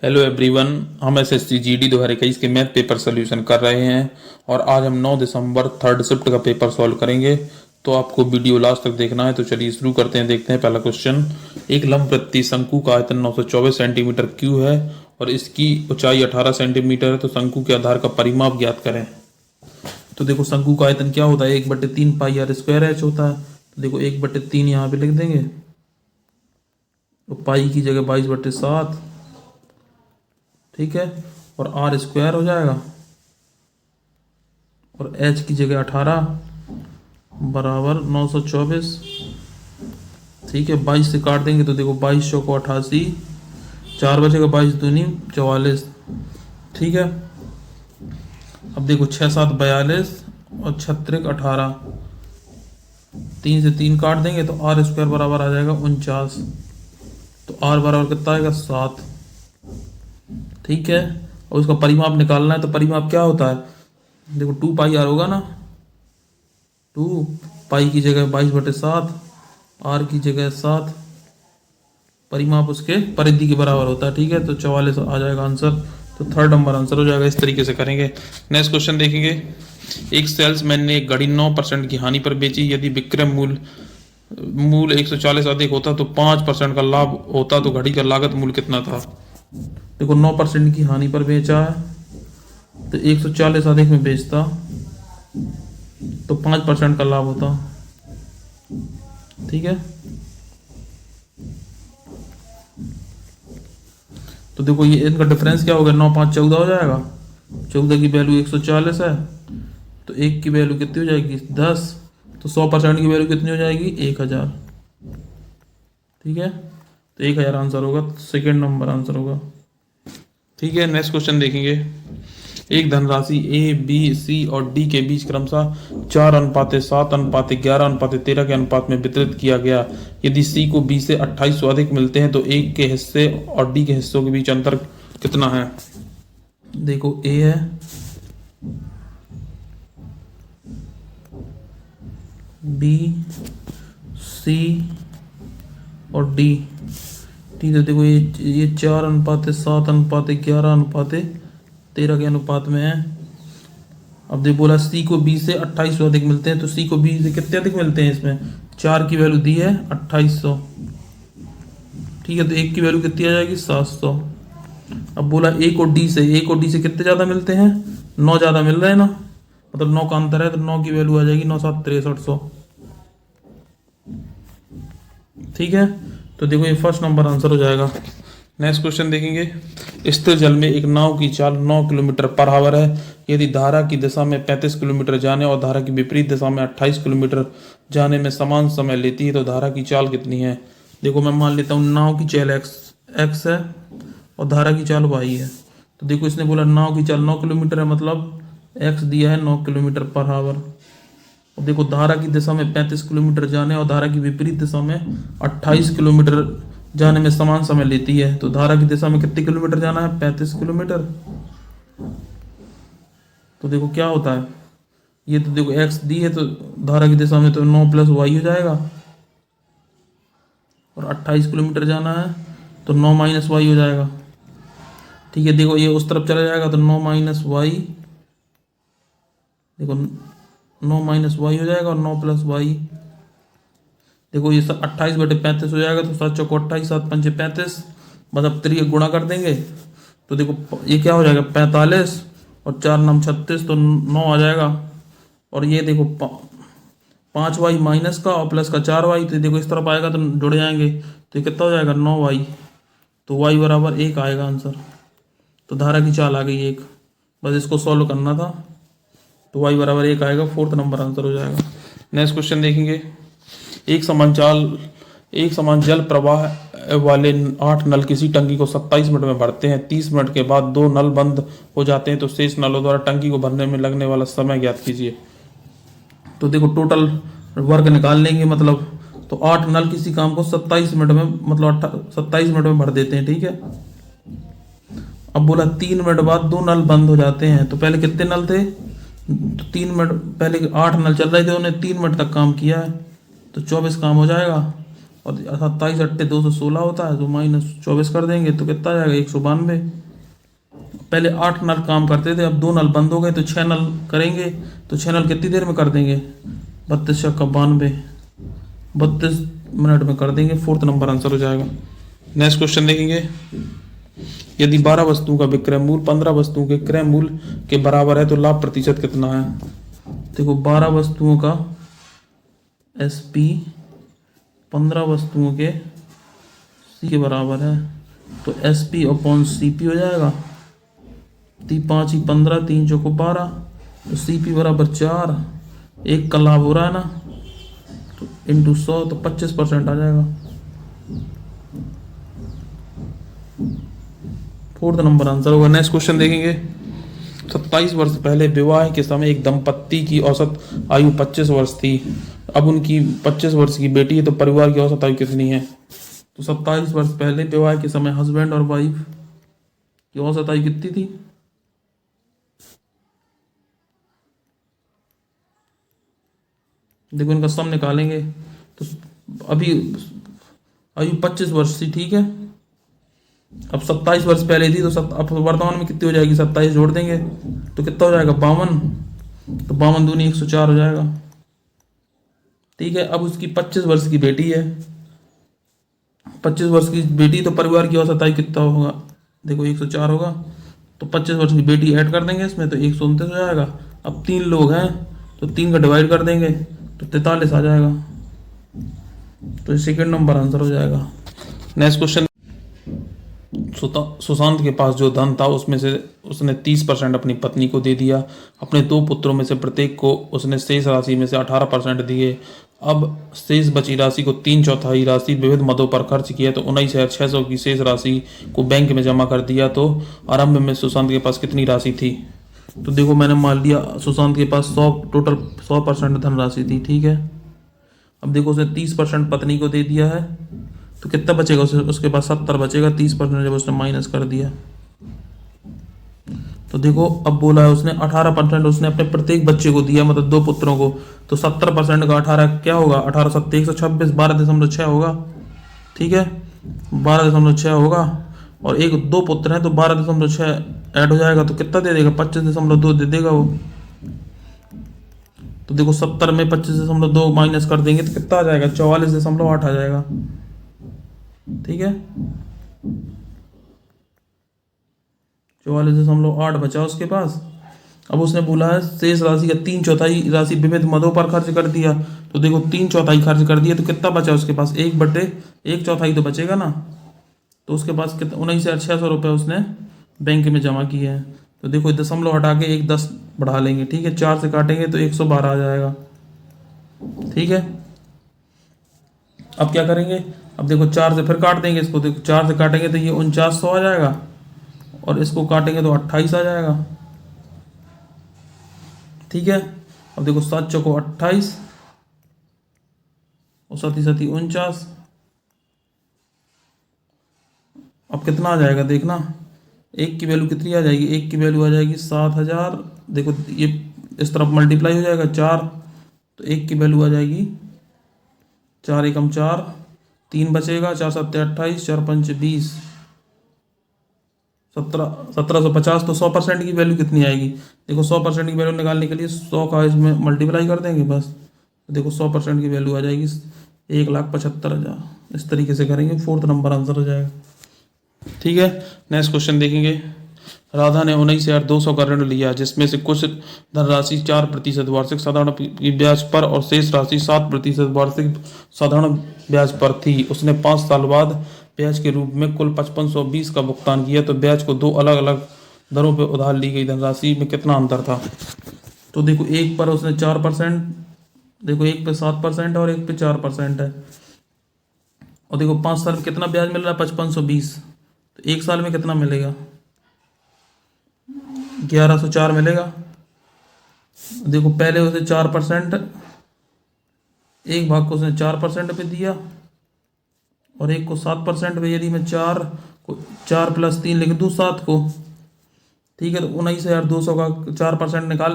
Hello everyone, हम SSC GD 2021 के math paper solution कर रहे हैं और आज हम 9 दिसंबर थर्ड शिफ्ट का पेपर सॉल्व करेंगे। तो आपको वीडियो लास्ट तक देखना है। तो चलिए शुरू करते हैं। देखते हैं पहला क्वेश्चन। एक लंबवृत्तीय शंकु का आयतन 924 सेंटीमीटर क्यू है और इसकी ऊंचाई 18 सेंटीमीटर है। तो शंकु के आधार का परिमाप ज्ञात करें। तो देखो शंकु का आयतन क्या होता है, 1/3 पाई आर स्क्वायर एच होता है। तो देखो 1/3 यहाँ पे लिख देंगे, तो पाई की जगह 22/7, ठीक है, और आर स्क्वायर हो जाएगा और एच की जगह 18 बराबर 924, ठीक है। 22 से काट देंगे तो देखो 22 को 88, 4 बचेगा, 22 दूनी 44, ठीक है। अब देखो 6 7 42 और 36 18, 3 से 3 काट देंगे तो आर स्क्वायर बराबर आ जाएगा 49। तो आर बराबर कितना आएगा 7, ठीक है। और उसका परिमाप निकालना है। तो परिमाप क्या होता है, देखो 2 पाई आर होगा ना, 2 पाई की जगह 22/7, आर की जगह 7, परिमाप उसके परिधि के बराबर होता है, ठीक है। तो 44 आ जाएगा आंसर। तो थर्ड नंबर आंसर हो जाएगा। इस तरीके से करेंगे। नेक्स्ट क्वेश्चन देखेंगे। एक सेल्समैन ने एक घड़ी 9% की हानि पर बेची। यदि विक्रय मूल्य 140 अधिक होता तो 5% का लाभ होता, तो घड़ी का लागत मूल्य कितना था। देखो 9% की हानि पर बेचा है तो 140 अधिक में बेचता तो 5% का लाभ होता, ठीक है। तो देखो ये इनका डिफरेंस क्या हो गया, 9 5 14 हो जाएगा। 14 की वैल्यू 140 है तो 1 की वैल्यू कितनी हो जाएगी 10। तो 100% की वैल्यू कितनी हो जाएगी 1000, ठीक है। तो 1000 आंसर होगा, सेकेंड नंबर आंसर होगा, ठीक है। नेक्स्ट क्वेश्चन देखेंगे। एक धनराशि ए बी सी और डी के बीच क्रमशः 4:7:11:13 के अनुपात में वितरित किया गया। यदि सी को बी से 2800 अधिक मिलते हैं तो ए के हिस्से और डी के हिस्सों के बीच अंतर कितना है। देखो ए है, बी सी और डी, ठीक है। देखो ये 4:7:11:13 के अनुपात में है। अब देखो बोला सी को बी से 2800 अधिक मिलते हैं, तो सी को बी से कितने अधिक मिलते हैं, इसमें 4 की वैल्यू दी है 2800, ठीक है। तो 1 की वैल्यू कितनी आ जाएगी 700। अब बोला ए को डी से कितने ज़्यादा मिलते हैं, 9 ज़्यादा मिल रहे हैं ना, मतलब 9 का अंतर है। तो 9 की वैल्यू आ जाएगी 9 7 6300, ठीक है। तो देखो ये फर्स्ट नंबर आंसर हो जाएगा। नेक्स्ट क्वेश्चन देखेंगे। स्थिर जल में एक नाव की चाल 9 किलोमीटर पर आवर है। यदि धारा की दिशा में 35 किलोमीटर जाने और धारा की विपरीत दिशा में 28 किलोमीटर जाने में समान समय लेती है तो धारा की चाल कितनी है। देखो मैं मान लेता हूँ नाव की चाल एक्स है और धारा की चाल वाई है। तो देखो इसने बोला नाव की चाल 9 किलोमीटर है, मतलब एक्स दिया है 9 किलोमीटर पर आवर। और देखो धारा की दिशा में 35 किलोमीटर जाने और धारा की विपरीत दिशा में 28 किलोमीटर जाने में समान समय लेती है। तो धारा की दिशा में कितने किलोमीटर जाना है, 35 किलोमीटर। तो देखो क्या होता है, ये तो देखो एक्स दी है तो धारा की दिशा में तो 9 + वाई हो जाएगा और 28 किलोमीटर जाना है तो 9 - वाई हो जाएगा, ठीक है। देखो ये उस तरफ चला जाएगा तो 9 - वाई, देखो 9 - वाई हो जाएगा और 9 + वाई। देखो ये 28/35 हो जाएगा। तो 7 चौको 28, 7 पंचे 35, मतलब 3 गुणा कर देंगे तो देखो ये क्या हो जाएगा 45 और 4 9 36, तो 9 आ जाएगा। और ये देखो 5y माइनस का और प्लस का 4y, तो देखो इस तरफ आएगा तो जुड़ जाएंगे तो ये कितना हो जाएगा 9y। तो y बराबर 1 आएगा आंसर। तो धारा की चाल आ गई 1, बस इसको सॉल्व करना था। तो y बराबर 1 आएगा, फोर्थ नंबर आंसर हो जाएगा। नेक्स्ट क्वेश्चन देखेंगे। एक समान जल प्रवाह वाले 8 नल किसी टंकी को 27 मिनट में भरते हैं। 30 मिनट के बाद 2 नल बंद हो जाते हैं तो शेष नलों द्वारा टंकी को भरने में लगने वाला समय ज्ञात कीजिए। तो देखो टोटल वर्क निकाल लेंगे, मतलब तो 8 नल किसी काम को 27 मिनट में, मतलब 27 मिनट में भर देते हैं, ठीक है। अब बोला 3 मिनट बाद 2 नल बंद हो जाते हैं। तो पहले कितने नल थे, तो 3 मिनट पहले 8 नल चल रहे थे, उन्हें 3 मिनट तक काम किया है तो 24 काम हो जाएगा। और 27 अट्टे 216 होता है, तो -24 कर देंगे तो कितना आ जाएगा 192। पहले 8 नल काम करते थे, अब 2 नल बंद हो गए तो 6 नल करेंगे। तो 6 नल कितनी देर में कर देंगे? 32 छक्का 92, 32 मिनट में कर देंगे। 4th नंबर आंसर हो जाएगा। नेक्स्ट क्वेश्चन देखेंगे। यदि 12 वस्तुओं का विक्रय मूल्य 15 वस्तुओं के क्रय मूल्य के बराबर है तो लाभ प्रतिशत कितना है? देखो 12 वस्तुओं का SP 15 वस्तुओं के C के बराबर है, तो SP अपॉन CP हो जाएगा। 5 ही 15, 3 चौको 12, तो CP बराबर 4। एक का लाभ हो रहा है ना, तो इंटू 100 तो 25% आ जाएगा। 4th नंबर आंसर होगा। नेक्स्ट क्वेश्चन देखेंगे। 27 वर्ष पहले विवाह के समय एक दंपत्ति की औसत आयु 25 वर्ष थी। अब उनकी 25 वर्ष की बेटी है, तो परिवार की औसत आयु कितनी है? तो 27 वर्ष पहले विवाह के समय हस्बैंड और वाइफ की औसत आयु कितनी थी? देखो इनका सम निकालेंगे तो अभी आयु 25 वर्ष थी, ठीक है। अब 27 वर्ष पहले थी, तो अब वर्तमान में कितनी हो जाएगी? 27 जोड़ देंगे तो कितना हो जाएगा? 52। तो 52 दूनी 104 हो जाएगा, ठीक है। अब उसकी 25 वर्ष की बेटी है, 25 वर्ष की बेटी, तो परिवार की औसत आयु कितना होगा? देखो 104 होगा, तो 25 वर्ष की बेटी ऐड कर देंगे इसमें, तो 129 हो जाएगा। अब 3 लोग हैं, तो 3 का डिवाइड कर देंगे तो 43 आ जाएगा। तो 2nd नंबर आंसर हो जाएगा। Next question. सुशांत के पास जो धन था उसमें से उसने 30% अपनी पत्नी को दे दिया। अपने 2 पुत्रों में से प्रत्येक को उसने शेष राशि में से 18% दिए। अब शेष बची राशि को 3/4 राशि विविध मदों पर खर्च किया, तो 19,600 की शेष राशि को बैंक में जमा कर दिया। तो आरंभ में सुशांत के पास कितनी राशि थी? तो देखो मैंने मान लिया सुशांत के पास टोटल 100% धनराशि थी, ठीक है। अब देखो उसने 30% पत्नी को दे दिया है, तो कितना बचेगा? उसके पास 70 बचेगा। 30% जब उसने माइनस कर दिया, तो देखो अब बोला है उसने 18% उसने अपने प्रत्येक बच्चे को दिया, मतलब 2 पुत्रों को। तो 70% का 18 क्या होगा? 18 7 126, 12.6 होगा, ठीक है। 12.6 होगा, और 2 पुत्र हैं तो 12.6 ऐड हो जाएगा, तो कितना दे देगा? 25.2 दे देगा वो। तो देखो 70 में 25.2 माइनस कर देंगे तो कितना आ जाएगा? 44.8 आ जाएगा, ठीक है। 44.8 बचा उसके पास। अब उसने बोला है शेष राशि का 3/4 राशि विविध मदों पर खर्च कर दिया। तो देखो 3/4 खर्च कर दिया, तो कितना बचा उसके पास? 1/1/4 तो बचेगा ना। तो उसके पास कितना? 19,600 रुपये उसने बैंक में जमा किए हैं। तो देखो दशमलव हटा के 1 10 बढ़ा लेंगे, ठीक है। 4 से काटेंगे तो 112 आ जाएगा, ठीक है। अब क्या करेंगे? अब देखो 4 से फिर काट देंगे इसको। देखो 4 से काटेंगे तो ये 4900 आ जाएगा, और इसको काटेंगे तो 28 आ जाएगा, ठीक है। अब देखो 7 चौको 28 और 7 7 49। अब कितना आ जाएगा देखना? 1 की वैल्यू कितनी आ जाएगी? 1 की वैल्यू आ जाएगी 7000। देखो ये इस तरफ मल्टीप्लाई हो जाएगा 4, तो 1 की वैल्यू आ जाएगी 4 एकम 4, 3 बचेगा, 4 7 28, 4 5 20, 1750। तो 100% की वैल्यू कितनी आएगी? देखो 100% की वैल्यू निकालने के लिए 100 का इसमें मल्टीप्लाई कर देंगे बस। देखो 100% की वैल्यू आ जाएगी 1,75,000। इस तरीके से करेंगे, 4th नंबर आंसर हो जाएगा, ठीक है। नेक्स्ट क्वेश्चन देखेंगे। राधा ने 19,200 का ऋण लिया, जिसमें से कुछ धनराशि 4% वार्षिक साधारण ब्याज पर और शेष राशि 7% वार्षिक साधारण ब्याज पर थी। उसने 5 साल बाद ब्याज के रूप में कुल 5520 का भुगतान किया, तो ब्याज को 2 अलग अलग दरों पर उधार ली गई धनराशि में कितना अंतर था? तो देखो एक पर उसने 4%, देखो एक पे 7% और एक पे 4% है। और देखो 5 साल में कितना ब्याज मिल रहा है? 5520। तो 1 साल में कितना मिलेगा? 1104 मिलेगा। देखो पहले उसे 4%, एक भाग को उसने 4% पे दिया और एक को 7% पे। यदि मैं 4 को 4 + 3 लिख दूँ 7 को, ठीक है। तो 19,200 का 4% निकाल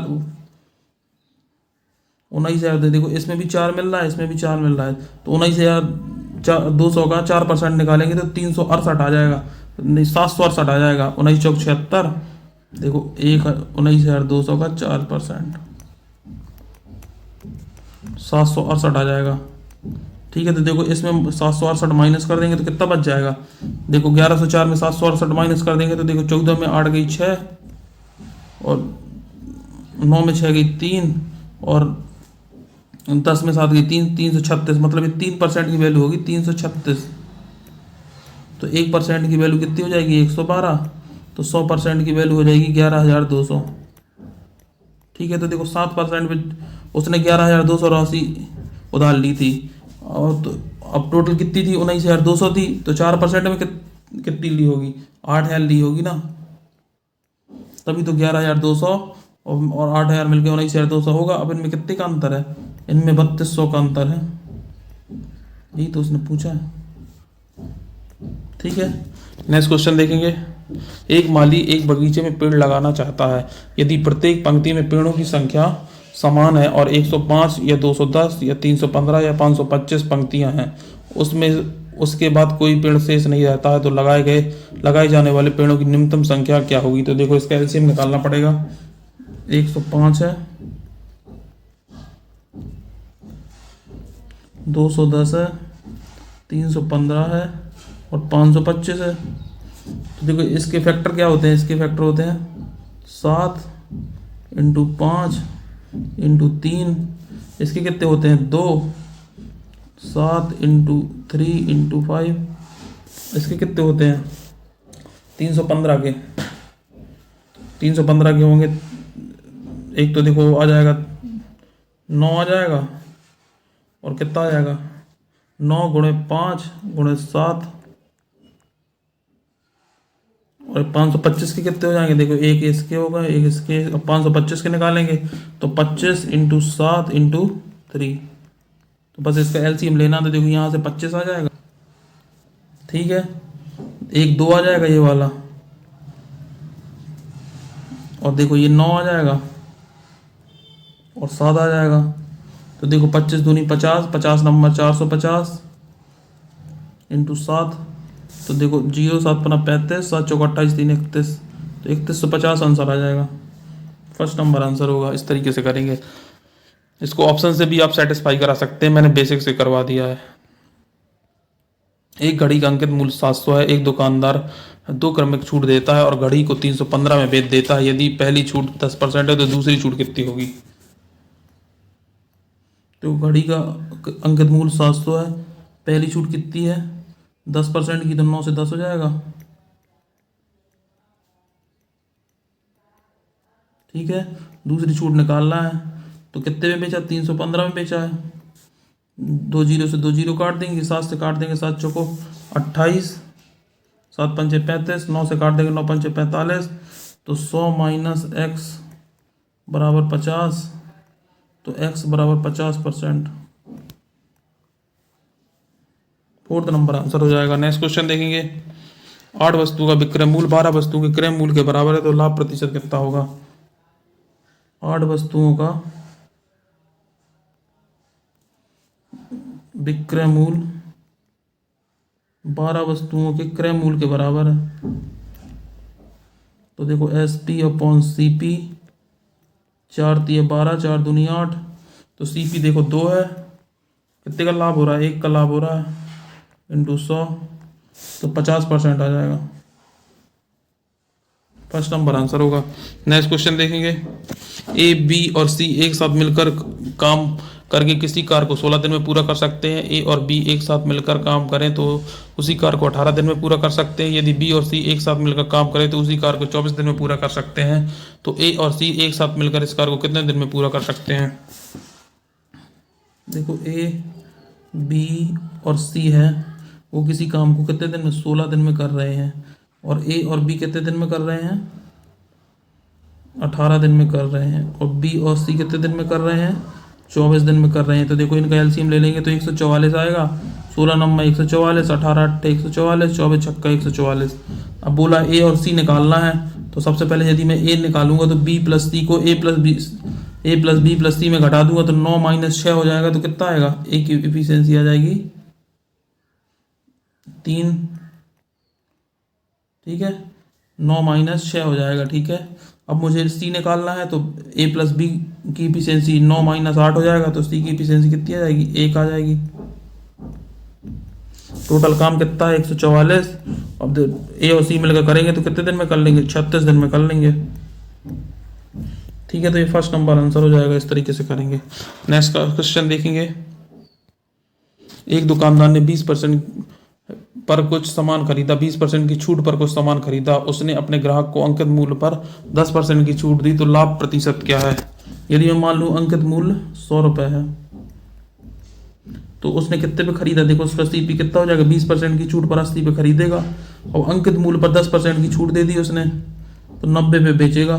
19,000। देखो इसमें भी 4 मिल रहा है, इसमें भी 4 मिल रहा है, तो 200 का 4% निकालेंगे तो 368 आ जाएगा, नहीं 768 आ जाएगा। 19 चौक 76, देखो 19,200 का 4%, 768 आ जाएगा। ठीक है, तो देखो इसमें 768 माइनस कर देंगे तो कितना बच जाएगा, देखो 1104 में 768 माइनस कर देंगे तो देखो 14 में 8 गई 6, और 9 में 6 गई 3, और 10 में 7 गई 3, 336, मतलब ये 3% की वैल्यू होगी 336। तो 1% की वैल्यू कितनी हो जाएगी 112, तो 100% की वैल्यू हो जाएगी 11,200। ठीक है, तो देखो 7% में उसने 11,200 राशि उधार ली थी, और तो अब टोटल कितनी थी 19,200 थी, तो 4% में कितनी ली होगी 8,000 ली होगी ना, तभी तो 11,200 और 8,000 मिलकर 19,200 होगा। अब इनमें कितने का अंतर है, इनमें 3200 का अंतर है, यही तो उसने पूछा है। ठीक है, नेक्स्ट क्वेश्चन देखेंगे। एक माली एक बगीचे में पेड़ लगाना चाहता है। यदि प्रत्येक पंक्ति में पेड़ों की संख्या समान है और 105 या 210 या 315 या 525 पंक्तियां हैं, उसमें उसके बाद कोई पेड़ शेष नहीं रहता है, तो लगाए जाने वाले पेड़ों की न्यूनतम संख्या क्या होगी। तो देखो इसका एलसीएम निकालना पड़ेगा। 105 है, 210 है, 315 है और 525 है। तो देखो इसके फैक्टर क्या होते हैं, इसके फैक्टर होते हैं 7 इंटू 5 इंटू 3, इसके कितने होते हैं 2, 7 इंटू 3 इंटू 5, इसके कितने होते हैं 315 के, 315 के होंगे। एक तो देखो आ जाएगा 9 आ जाएगा, और कितना आ जाएगा 9 गुणे 5 गुणे 7, और 525 के कितने हो जाएंगे, देखो एक इसके होगा एक इसके, 525 के निकालेंगे तो 25 इंटू 7 इंटू 3, तो बस इसका एलसीएम लेना, तो देखो यहाँ से 25 आ जाएगा। ठीक है, एक 2 आ जाएगा ये वाला, और देखो ये 9 आ जाएगा और 7 आ जाएगा। तो देखो 25 दूनी 50, 50 नंबर 450 इंटू 7, तो देखो 0 7 पना 35, 7 चौक 28, 3 31, तो 3150 आंसर आ जाएगा। फर्स्ट नंबर आंसर होगा। इस तरीके से करेंगे। इसको ऑप्शन से भी आप सेटिस्फाई करा सकते हैं, मैंने बेसिक से करवा दिया है। एक घड़ी का अंकित मूल्य 700 है। एक दुकानदार 2 क्रमिक छूट देता है और घड़ी को 315 में बेच देता है। यदि पहली छूट 10% है तो दूसरी छूट कितनी होगी। तो घड़ी का अंकित मूल्य 700 है, पहली छूट कितनी है 10% की, तो 9 से 10 हो जाएगा। ठीक है, दूसरी छूट निकालना है, तो कितने में बेचा 315 में बेचा है। 2 जीरो से 2 जीरो काट देंगे, 7 से काट देंगे 7 चौको 28, 7 पंचे 35, 9 से काट देंगे 9 पंचे 45, तो 100 माइनस एक्स बराबर 50, तो एक्स बराबर 50%। फोर्थ नंबर आंसर हो जाएगा। नेक्स्ट क्वेश्चन देखेंगे। 8 वस्तु का विक्रय मूल्य 12 वस्तुओं के क्रय मूल्य के बराबर है, तो लाभ प्रतिशत कितना होगा। 8 वस्तुओं का विक्रय मूल्य 12 वस्तुओं के क्रय मूल्य के बराबर है, तो देखो S P upon C P, 4 तिया 12, 4 दूनी 8, तो सी पी देखो 2 है, कितने का लाभ हो रहा है 1 का लाभ हो रहा है, इंटू 100, तो 50% आ जाएगा। फर्स्ट नंबर आंसर होगा। नेक्स्ट क्वेश्चन देखेंगे। ए बी और सी एक साथ मिलकर काम करके किसी कार्य को 16 दिन में पूरा कर सकते हैं। ए और बी एक साथ मिलकर काम करें तो उसी कार्य को 18 दिन में पूरा कर सकते हैं। यदि बी और सी एक साथ मिलकर काम करें तो उसी कार्य को 24 दिन में पूरा कर सकते हैं। तो ए और सी एक साथ मिलकर इस कार्य को कितने दिन में पूरा कर सकते हैं। देखो ए बी और सी है, वो किसी काम को कितने दिन में 16 दिन में कर रहे हैं, और ए और बी कितने दिन में कर रहे हैं 18 दिन में कर रहे हैं, और बी और सी कितने दिन में कर रहे हैं 24 दिन में कर रहे हैं। तो देखो इनका एलसीएम ले लेंगे तो 144 आएगा, 16 नंबर 144, 18 8 144, 24 छक्का 144। अब बोला ए और सी निकालना है, तो सबसे पहले यदि मैं ए निकालूंगा तो बी प्लस सी को ए प्लस बी प्लस सी में घटा दूंगा तो 9 माइनस 6 हो जाएगा, तो कितना आएगा, ए की इफिशियंसी आ जाएगी 3, ठीक है, 9 माइनस 6 हो जाएगा। ठीक है, अब मुझे सी निकालना है, तो ए प्लस बी की इफिशियंसी 9 माइनस 8 हो जाएगा, तो सी की इफिशियंसी कितनी आ जाएगी, 1 आ जाएगी। टोटल काम कितना है, 144। अब ए और सी मिलकर करेंगे तो कितने दिन में कर लेंगे, 36 दिन में कर लेंगे। ठीक है, तो ये फर्स्ट नंबर आंसर हो जाएगा, इस तरीके से करेंगे। नेक्स्ट का क्वेश्चन देखेंगे। एक दुकानदार ने 20% पर कुछ सामान खरीदा, 20% की छूट पर कुछ सामान खरीदा, उसने अपने ग्राहक को अंकित मूल्य पर 10% की छूट दी, तो लाभ प्रतिशत क्या है। यदि मैं मान लूँ अंकित मूल्य 100 रुपये है, तो उसने कितने पे खरीदा, देखो उसका सीपी कितना हो जाएगा, 20% की छूट पर 80 पे खरीदेगा, और अंकित मूल्य पर 10% की छूट दे दी उसने, तो 90 पे बेचेगा।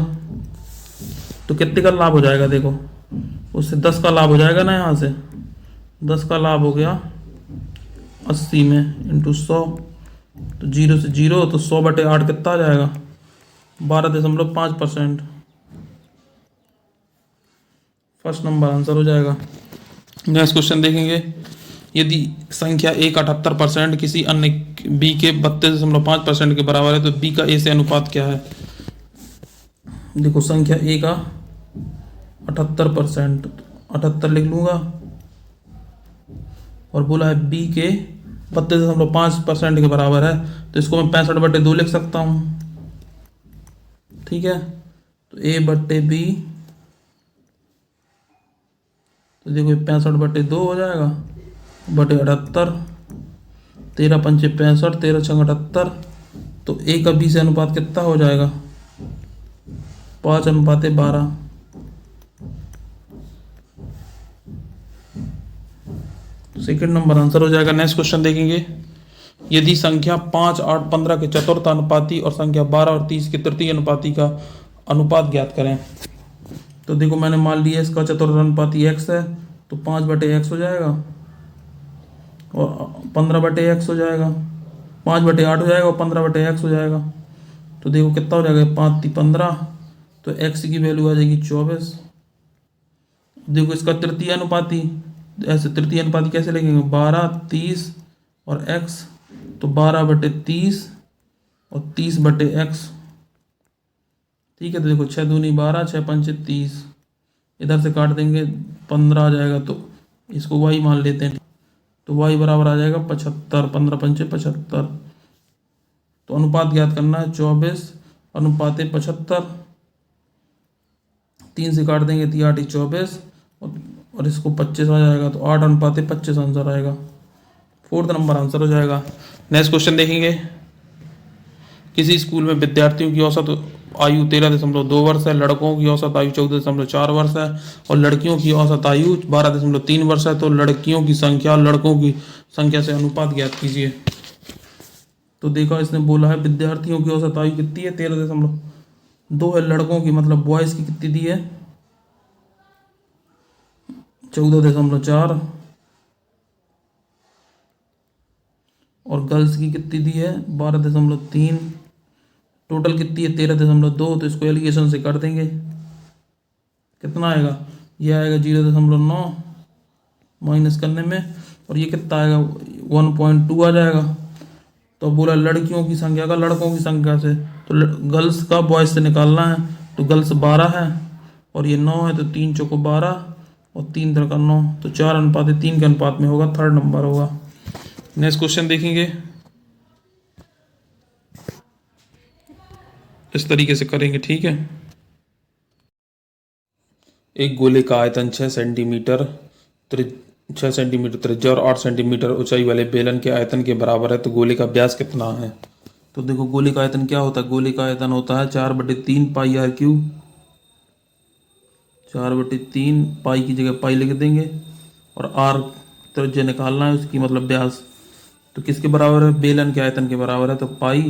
तो कितने का लाभ हो जाएगा, देखो उससे 10 का लाभ हो जाएगा ना, यहाँ से 10 का लाभ हो गया 80 में इंटू 100, तो 0 से 0, तो 100/8 कितना आ जाएगा, 12.5%। फर्स्ट नंबर आंसर हो जाएगा। नेक्स्ट क्वेश्चन देखेंगे। यदि संख्या ए का 78% किसी अन्य बी के 32.5% के बराबर है, तो बी का ए से अनुपात क्या है। देखो संख्या ए का 78%, 78 लिख लूंगा, और बोला है बी के 32.5% के बराबर है, तो इसको मैं 65/2 लिख सकता हूँ। ठीक है, तो ए बट्टे बी, तो देखो 65/2 हो जाएगा, बटे 78, 13 पंचे 65, 13 छंग 78, तो ए का बी से अनुपात कितना हो जाएगा, 5:12। सेकेंड नंबर आंसर हो जाएगा। नेक्स्ट क्वेश्चन देखेंगे। यदि संख्या 5, 8, 15 के चतुर्थ अनुपाती और संख्या 12 और 30 के तृतीय अनुपाती का अनुपात ज्ञात करें। तो देखो मैंने मान लिया इसका चतुर्थ अनुपाती x है, तो 5/x हो जाएगा, और 15/x हो जाएगा, 5/8 हो जाएगा, और 15/x हो जाएगा। तो देखो कितना हो जाएगा, 5 × 15, तो x की वैल्यू आ जाएगी 24। देखो इसका तृतीय अनुपाती, ऐसे तृतीय अनुपाती कैसे लिखेंगे, 12, 30 और x, तो 12/30 और 30/x। ठीक है, तो देखो 6 दूनी 12, 6 पंचे 30, इधर से काट देंगे 15 आ जाएगा, तो इसको y मान लेते हैं, तो y बराबर आ जाएगा 75, 15 पंचे 75। तो अनुपात ज्ञात करना है, 24:75, 3 से काट देंगे, 3 8 24, और इसको 25 आ जाएगा, तो 8:25 आंसर आएगा। फोर्थ नंबर आंसर हो जाएगा। नेक्स्ट क्वेश्चन देखेंगे। किसी स्कूल में विद्यार्थियों की औसत आयु 13.2 वर्ष है, लड़कों की औसत आयु 14.4 वर्ष है, और लड़कियों की औसत आयु 12.3 वर्ष है। तो लड़कियों की संख्या लड़कों की संख्या से अनुपात ज्ञात कीजिए। तो देखा, इसने बोला है विद्यार्थियों की औसत आयु कितनी है, 13.2 है, लड़कों की मतलब बॉयज़ की कितनी दी है, 14.4, और गर्ल्स की कितनी दी है, 12.3। टोटल कितनी है, 13.2। तो इसको एलिगेशन से कर देंगे, कितना आएगा, ये आएगा 0.9 माइनस करने में, और ये कितना आएगा, 1.2 आ जाएगा। तो बोला लड़कियों की संख्या का लड़कों की संख्या से, तो गर्ल्स का बॉयज़ से निकालना है, तो गर्ल्स 12 है और ये 9 है, तो 3 चौको 12 और 3 3 9, तो 4:3 के अनुपात में होगा, थर्ड नंबर होगा। नेक्स्ट क्वेश्चन देखेंगे, इस तरीके से करेंगे। ठीक है, एक गोले का आयतन 6 सेंटीमीटर 6 सेंटीमीटर त्रिज्या और 8 सेंटीमीटर ऊंचाई वाले बेलन के आयतन के बराबर है, तो गोले का व्यास कितना है। तो देखो गोले का आयतन क्या होता है, गोले का आयतन होता है 4/3 पाई r³। 4/3 पाई की जगह पाई लिख देंगे, और r त्रिज्या निकालना है उसकी, मतलब व्यास। तो किसके बराबर है, बेलन के आयतन के बराबर है, तो पाई,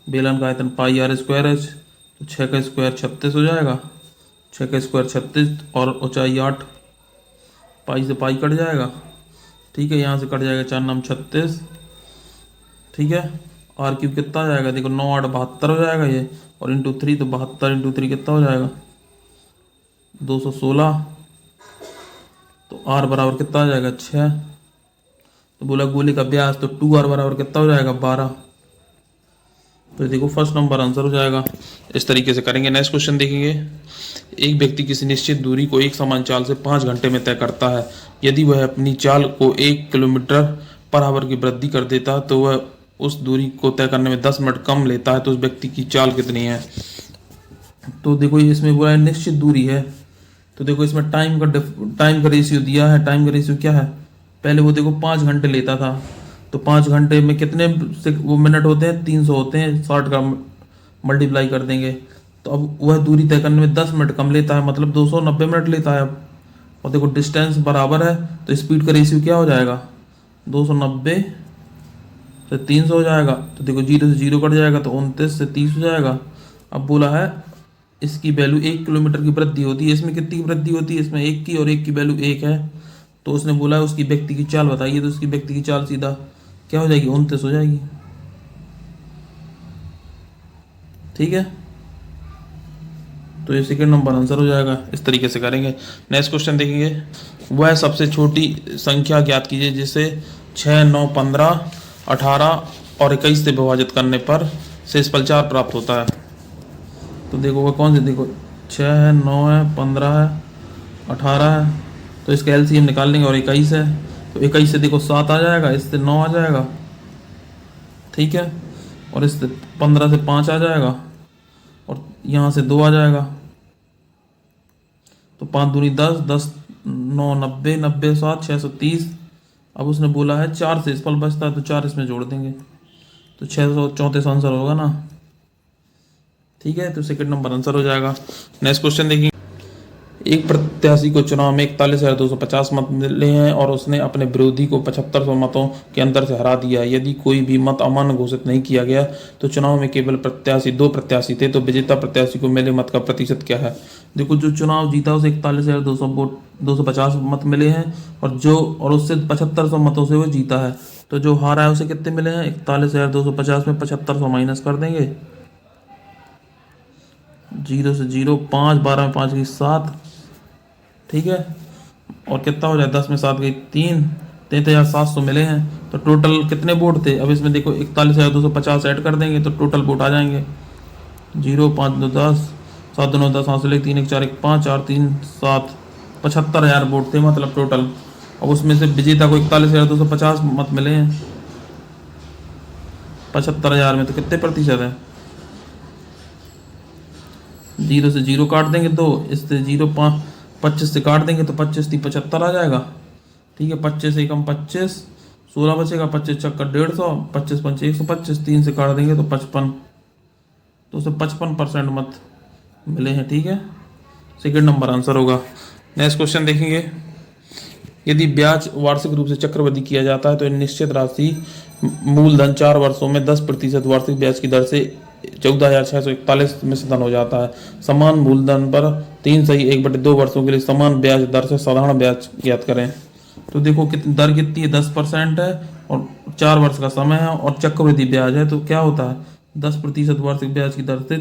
बेलन का आयतन पाई r² है, तो 6 का स्क्वायर 36 हो जाएगा, 6 का स्क्वायर 36, और ऊंचाई 8, पाई से पाई कट जाएगा। ठीक है, यहाँ से कट जाएगा 4 9 36। ठीक है, r³ कितना आ जाएगा, देखो 9 8 72 हो जाएगा ये, और इंटू 3, तो 72 × 3 कितना हो जाएगा, 216। तो r बराबर कितना आ जाएगा, 6। तो बोला गोले का ब्याज, तो 2r बराबर कितना हो जाएगा 12। तो देखो फर्स्ट नंबर आंसर हो जाएगा। इस तरीके से करेंगे। नेक्स्ट क्वेश्चन देखेंगे। एक व्यक्ति किसी निश्चित दूरी को एक समान चाल से 5 घंटे में तय करता है। यदि वह अपनी चाल को 1 किलोमीटर पर आवर की वृद्धि कर देता तो वह उस दूरी को तय करने में 10 मिनट कम लेता है, तो उस व्यक्ति की चाल कितनी है। तो देखो इसमें बोला है निश्चित दूरी है, तो देखो इसमें टाइम का रेशियो दिया है। टाइम का रेशियो क्या है, पहले वो देखो 5 घंटे लेता था, तो 5 घंटे में कितने से वो मिनट होते हैं, 300 होते हैं, 60 का मल्टीप्लाई कर देंगे। तो अब वह दूरी तय करने में 10 मिनट कम लेता है, मतलब 290 मिनट लेता है अब। और देखो डिस्टेंस बराबर है, तो स्पीड का रेशियो क्या हो जाएगा, 290 से 300 हो जाएगा। तो देखो 0 से 0 कट जाएगा, तो 29 से 30 हो जाएगा। अब बोला है इसकी वैल्यू 1 किलोमीटर की वृद्धि होती है। इसमें कितनी की वृद्धि होती है, इसमें 1 की, और 1 की वैल्यू 1 है। तो उसने बोला है उसकी व्यक्ति की चाल बताइए, तो उसकी व्यक्ति की चाल सीधा क्या हो जाएगी, 29 हो जाएगी। ठीक है, तो ये सेकंड नंबर आंसर हो जाएगा। इस तरीके से करेंगे। नेक्स्ट क्वेश्चन देखेंगे। वह सबसे छोटी संख्या ज्ञात कीजिए जिसे 6, 9, 15, 18 और 21 से विभाजित करने पर शेषफल 4 प्राप्त होता है। तो देखो वह कौन सी, देखो 6 है, 9 है, 15 है, 18 है, तो इसका एलसीएम निकाल लेंगे, और 21 है, तो 21 से देखो 7 आ जाएगा, इससे 9 आ जाएगा। ठीक है, और इससे 15 से 5 आ जाएगा, और यहाँ से 2 आ जाएगा। तो 5 दूनी 10, 10 9 90, 90 7 630। अब उसने बोला है 4 से शेषफल बचता है, तो 4 इसमें जोड़ देंगे, तो 634 आंसर होगा ना। ठीक है, तो सेकंड नंबर आंसर हो जाएगा। नेक्स्ट क्वेश्चन देखिए। एक प्रत्याशी को चुनाव में 41,250 मत मिले हैं और उसने अपने विरोधी को 7500 मतों के अंतर से हरा दिया। यदि कोई भी मत अमान्य घोषित नहीं किया गया तो चुनाव में केवल 2 प्रत्याशी थे, तो विजेता प्रत्याशी को मिले मत का प्रतिशत क्या है। देखो जो चुनाव जीता उसे 41,200 वोट 250 मत मिले हैं, और उससे 7500 मतों से वो जीता है। तो जो हारा है उसे कितने मिले हैं, 41,250 में 7500 माइनस कर देंगे, 0 से 0, 5, 12 में 5 की 7। ठीक है, और कितना हो जाए, 10 में 7 गई 3, 33,700 मिले हैं। तो टोटल कितने वोट थे, अब इसमें देखो 41,250 ऐड कर देंगे तो टोटल वोट आ जाएंगे 0, 5, 2, 10, 7, 2, 9, 10, 5, 1, 3, 1, 4, 1, 5, 4, 3, 7, 75,000 वोट थे मतलब टोटल। अब उसमें से विजेता को 41,250 मत मिले हैं, 75,000 में तो कितने प्रतिशत है, 0 से 0 काट देंगे, तो इससे 0, 5, 25 से काट देंगे, तो 25 3 75 आ जाएगा। ठीक है, 25 से कम 25, 16 बचेगा, 25 चक्कर 150, 25 5 125, 3 से काट देंगे तो 55, तो उसे 55% मत मिले हैं। ठीक है, सेकंड नंबर आंसर होगा। नेक्स्ट क्वेश्चन देखेंगे। यदि ब्याज वार्षिक रूप से चक्रवृद्धि किया जाता है तो निश्चित राशि मूलधन 4 वर्षों में 10% वार्षिक ब्याज की दर से 14,641 में से धन हो जाता है। समान मूलधन पर 3/1/2 वर्षों के लिए समान ब्याज दर से साधारण ब्याज ज्ञात करें। तो देखो कितनी दर कितनी है, 10% है, और 4 वर्ष का समय है, और चक्रवृद्धि ब्याज है, तो क्या होता है 10% वार्षिक ब्याज की दर से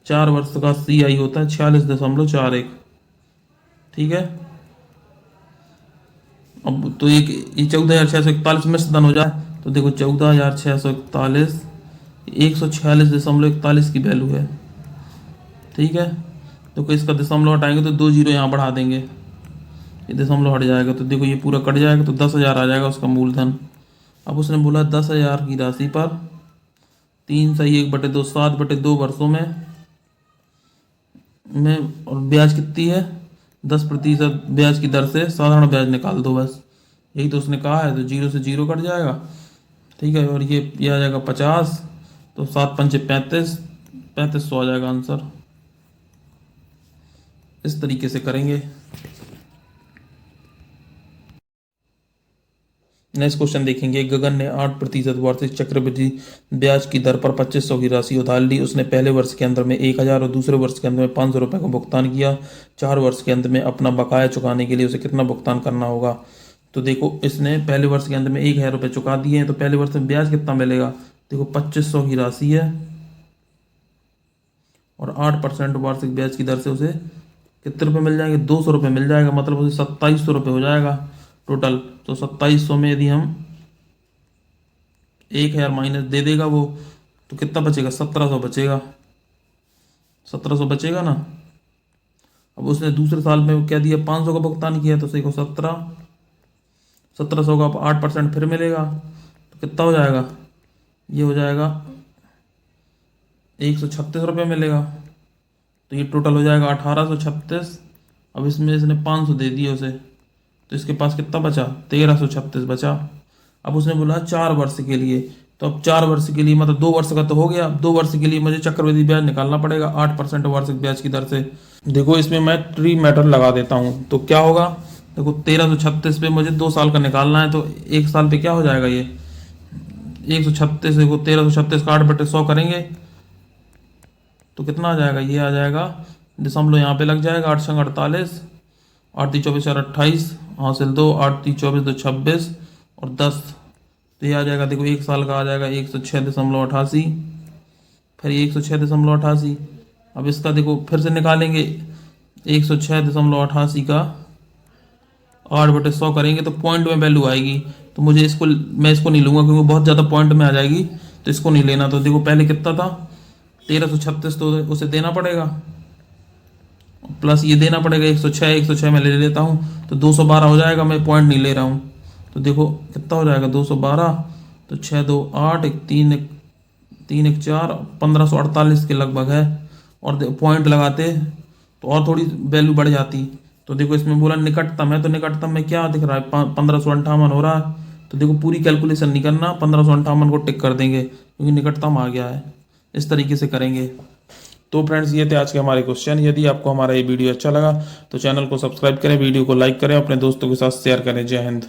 4 वर्ष का CI होता है 46.41। ठीक है, अब तो ये 14,641 में से धन हो जाए, तो देखो 14,641 146.41 की वैल्यू है। ठीक है, तो इसका दशमलव हटाएंगे तो 2 जीरो यहाँ बढ़ा देंगे, ये दशमलव हट जाएगा, तो देखो ये पूरा कट जाएगा, तो 10,000 आ जाएगा उसका मूलधन। अब उसने बोला 10,000 की राशि पर 3/1/2 7/2 वर्षों में और ब्याज कितनी है, 10% ब्याज की दर से साधारण ब्याज निकाल दो, बस यही तो उसने कहा है। तो 0 से 0 कट जाएगा। ठीक है, और ये आ जाएगा 50, तो 7 पंचे 35, 3500 आ जाएगा आंसर। इस तरीके से करेंगे। नेक्स्ट क्वेश्चन देखेंगे। गगन ने 8% वार्षिक चक्रवृद्धि ब्याज की दर पर 2500 की राशि उधार ली। उसने पहले वर्ष के अंत में 1,000 और दूसरे वर्ष के अंत में 500 रुपये का भुगतान किया। 4 वर्ष के अंत में अपना बकाया चुकाने के लिए उसे कितना भुगतान करना होगा। तो देखो इसने पहले वर्ष के अंत में 1,000 रुपये चुका दिए हैं, तो पहले वर्ष में ब्याज कितना मिलेगा, देखो 2500 की राशि है, और 8% वार्षिक ब्याज की दर से उसे कितने रुपये मिल जाएंगे, 200 रुपये मिल जाएगा, मतलब उसे 2700 रुपये हो जाएगा टोटल। तो 2700 में यदि हम 1000 माइनस दे देगा वो, तो कितना बचेगा? 1700 बचेगा। 1700 बचेगा ना। अब उसने दूसरे साल में क्या दिया? 500 का भुगतान किया, तो देखो 1700 का 8% फिर मिलेगा, तो कितना हो जाएगा? ये हो जाएगा 136 रुपये मिलेगा। तो ये टोटल हो जाएगा 1836। अब इसमें इसने 500 दे दिए उसे, तो इसके पास कितना बचा? 1336 बचा। अब उसने बोला 4 वर्ष के लिए, तो अब 4 वर्ष के लिए मतलब 2 वर्ष का तो हो गया। 2 वर्ष के लिए मुझे चक्रवृद्धि ब्याज निकालना पड़ेगा 8% वार्षिक ब्याज की दर से। देखो इसमें मैं ट्री मेथड लगा देता हूँ, तो क्या होगा? देखो 1336 पे मुझे 2 साल का निकालना है, तो 1 साल पे क्या हो जाएगा? ये 136, देखो 1336 का 8/100 करेंगे तो कितना आ जाएगा? ये आ जाएगा, दशमलव यहाँ पे लग जाएगा, 8 संग 48, 8 × 24 = 28, हासिल 2, 8 × 24 = 26 और 10, तो ये आ जाएगा। देखो 1 साल का आ जाएगा 106.88, फिर 106.88। अब इसका देखो फिर से निकालेंगे, 106.88 का 8/100 करेंगे तो पॉइंट में वैल्यू आएगी, तो मुझे इसको, मैं इसको नहीं लूँगा क्योंकि बहुत ज़्यादा पॉइंट में आ जाएगी, तो इसको नहीं लेना। तो देखो पहले कितना था? 1336, तो उसे देना पड़ेगा, प्लस ये देना पड़ेगा 106 में ले लेता हूँ, तो 212 हो जाएगा। मैं पॉइंट नहीं ले रहा हूँ, तो देखो कितना हो जाएगा? 212, तो 6 2 8, 3 1 4, 1548 के लगभग है। और पॉइंट लगाते तो और थोड़ी वैल्यू बढ़ जाती। तो देखो इसमें बोला निकटतम है, तो निकटतम में क्या दिख रहा है? 1558 हो रहा है। तो देखो पूरी कैलकुलेशन नहीं करना, 1558 को टिक कर देंगे क्योंकि निकटतम आ गया है। इस तरीके से करेंगे। तो फ्रेंड्स ये थे आज के हमारे क्वेश्चन। यदि आपको हमारा ये वीडियो अच्छा लगा तो चैनल को सब्सक्राइब करें, वीडियो को लाइक करें, अपने दोस्तों के साथ शेयर करें। जय हिंद।